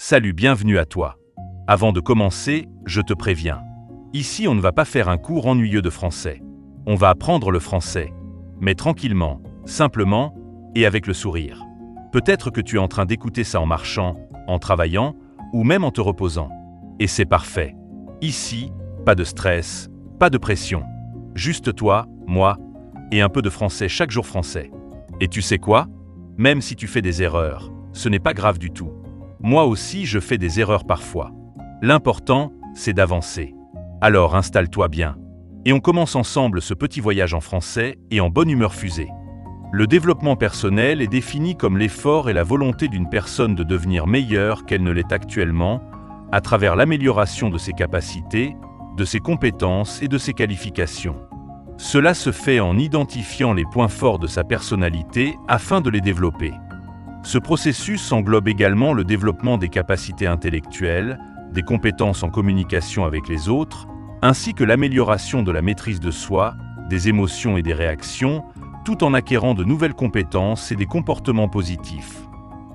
Salut, bienvenue à toi. Avant de commencer, je te préviens. Ici, on ne va pas faire un cours ennuyeux de français. On va apprendre le français, mais tranquillement, simplement et avec le sourire. Peut-être que tu es en train d'écouter ça en marchant, en travaillant ou même en te reposant. Et c'est parfait. Ici, pas de stress, pas de pression. Juste toi, moi et un peu de français chaque jour français. Et tu sais quoi? Même si tu fais des erreurs, ce n'est pas grave du tout. Moi aussi, je fais des erreurs parfois. L'important, c'est d'avancer. Alors installe-toi bien. Et on commence ensemble ce petit voyage en français et en bonne humeur fusée. Le développement personnel est défini comme l'effort et la volonté d'une personne de devenir meilleure qu'elle ne l'est actuellement, à travers l'amélioration de ses capacités, de ses compétences et de ses qualifications. Cela se fait en identifiant les points forts de sa personnalité afin de les développer. Ce processus englobe également le développement des capacités intellectuelles, des compétences en communication avec les autres, ainsi que l'amélioration de la maîtrise de soi, des émotions et des réactions, tout en acquérant de nouvelles compétences et des comportements positifs.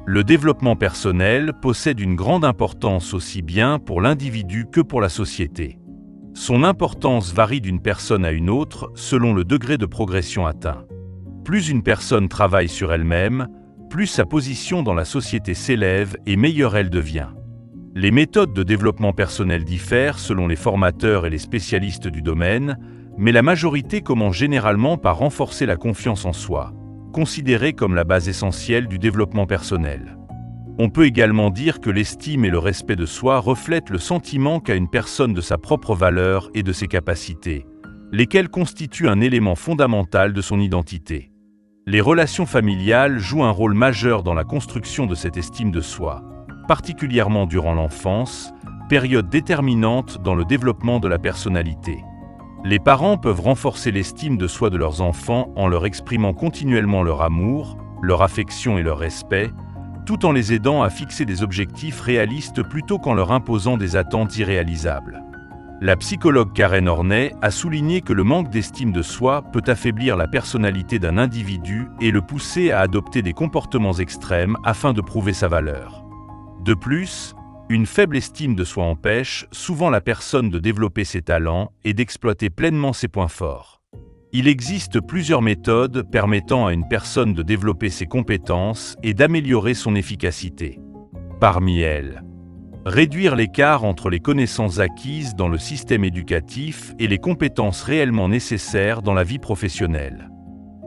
Le développement personnel possède une grande importance aussi bien pour l'individu que pour la société. Son importance varie d'une personne à une autre selon le degré de progression atteint. Plus une personne travaille sur elle-même, plus sa position dans la société s'élève et meilleure elle devient. Les méthodes de développement personnel diffèrent selon les formateurs et les spécialistes du domaine, mais la majorité commence généralement par renforcer la confiance en soi, considérée comme la base essentielle du développement personnel. On peut également dire que l'estime et le respect de soi reflètent le sentiment qu'a une personne de sa propre valeur et de ses capacités, lesquelles constituent un élément fondamental de son identité. Les relations familiales jouent un rôle majeur dans la construction de cette estime de soi, particulièrement durant l'enfance, période déterminante dans le développement de la personnalité. Les parents peuvent renforcer l'estime de soi de leurs enfants en leur exprimant continuellement leur amour, leur affection et leur respect, tout en les aidant à fixer des objectifs réalistes plutôt qu'en leur imposant des attentes irréalisables. La psychologue Karen Horney a souligné que le manque d'estime de soi peut affaiblir la personnalité d'un individu et le pousser à adopter des comportements extrêmes afin de prouver sa valeur. De plus, une faible estime de soi empêche souvent la personne de développer ses talents et d'exploiter pleinement ses points forts. Il existe plusieurs méthodes permettant à une personne de développer ses compétences et d'améliorer son efficacité. Parmi elles, réduire l'écart entre les connaissances acquises dans le système éducatif et les compétences réellement nécessaires dans la vie professionnelle.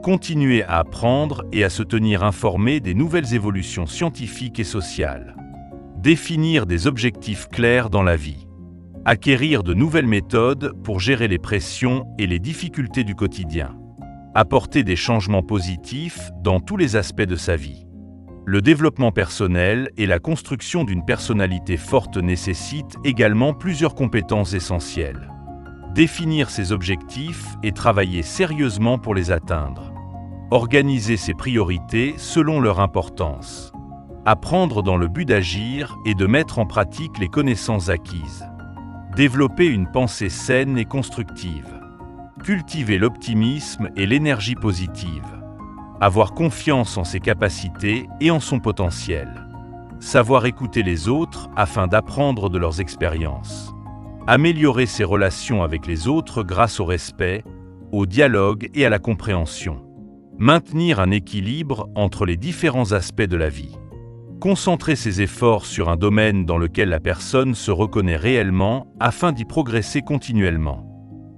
Continuer à apprendre et à se tenir informé des nouvelles évolutions scientifiques et sociales. Définir des objectifs clairs dans la vie. Acquérir de nouvelles méthodes pour gérer les pressions et les difficultés du quotidien. Apporter des changements positifs dans tous les aspects de sa vie. Le développement personnel et la construction d'une personnalité forte nécessitent également plusieurs compétences essentielles. Définir ses objectifs et travailler sérieusement pour les atteindre. Organiser ses priorités selon leur importance. Apprendre dans le but d'agir et de mettre en pratique les connaissances acquises. Développer une pensée saine et constructive. Cultiver l'optimisme et l'énergie positive. Avoir confiance en ses capacités et en son potentiel. Savoir écouter les autres afin d'apprendre de leurs expériences. Améliorer ses relations avec les autres grâce au respect, au dialogue et à la compréhension. Maintenir un équilibre entre les différents aspects de la vie. Concentrer ses efforts sur un domaine dans lequel la personne se reconnaît réellement afin d'y progresser continuellement.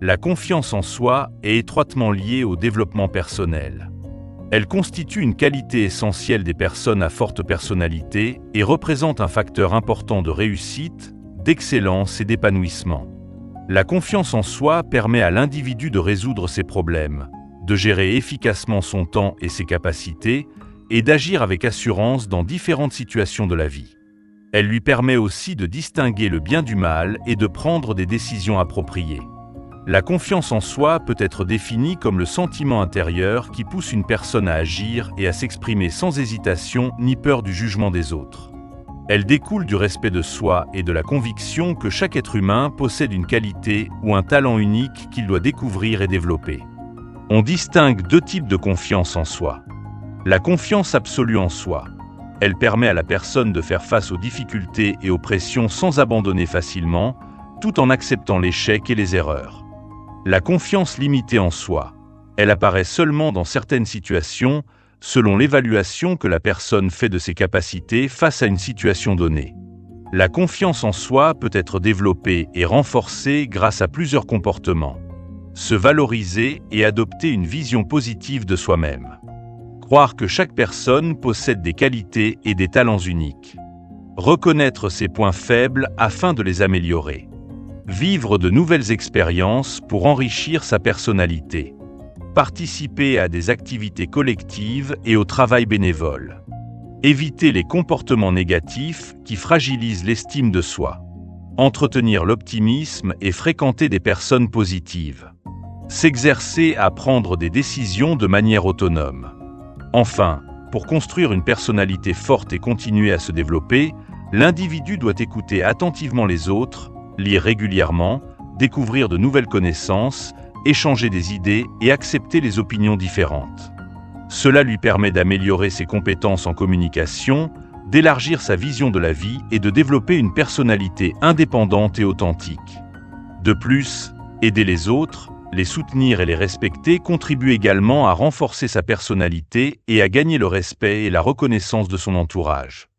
La confiance en soi est étroitement liée au développement personnel. Elle constitue une qualité essentielle des personnes à forte personnalité et représente un facteur important de réussite, d'excellence et d'épanouissement. La confiance en soi permet à l'individu de résoudre ses problèmes, de gérer efficacement son temps et ses capacités, et d'agir avec assurance dans différentes situations de la vie. Elle lui permet aussi de distinguer le bien du mal et de prendre des décisions appropriées. La confiance en soi peut être définie comme le sentiment intérieur qui pousse une personne à agir et à s'exprimer sans hésitation ni peur du jugement des autres. Elle découle du respect de soi et de la conviction que chaque être humain possède une qualité ou un talent unique qu'il doit découvrir et développer. On distingue deux types de confiance en soi. La confiance absolue en soi. Elle permet à la personne de faire face aux difficultés et aux pressions sans abandonner facilement, tout en acceptant l'échec et les erreurs. La confiance limitée en soi. Elle apparaît seulement dans certaines situations, selon l'évaluation que la personne fait de ses capacités face à une situation donnée. La confiance en soi peut être développée et renforcée grâce à plusieurs comportements. Se valoriser et adopter une vision positive de soi-même. Croire que chaque personne possède des qualités et des talents uniques. Reconnaître ses points faibles afin de les améliorer. Vivre de nouvelles expériences pour enrichir sa personnalité. Participer à des activités collectives et au travail bénévole. Éviter les comportements négatifs qui fragilisent l'estime de soi. Entretenir l'optimisme et fréquenter des personnes positives. S'exercer à prendre des décisions de manière autonome. Enfin, pour construire une personnalité forte et continuer à se développer, l'individu doit écouter attentivement les autres, lire régulièrement, découvrir de nouvelles connaissances, échanger des idées et accepter les opinions différentes. Cela lui permet d'améliorer ses compétences en communication, d'élargir sa vision de la vie et de développer une personnalité indépendante et authentique. De plus, aider les autres, les soutenir et les respecter contribue également à renforcer sa personnalité et à gagner le respect et la reconnaissance de son entourage.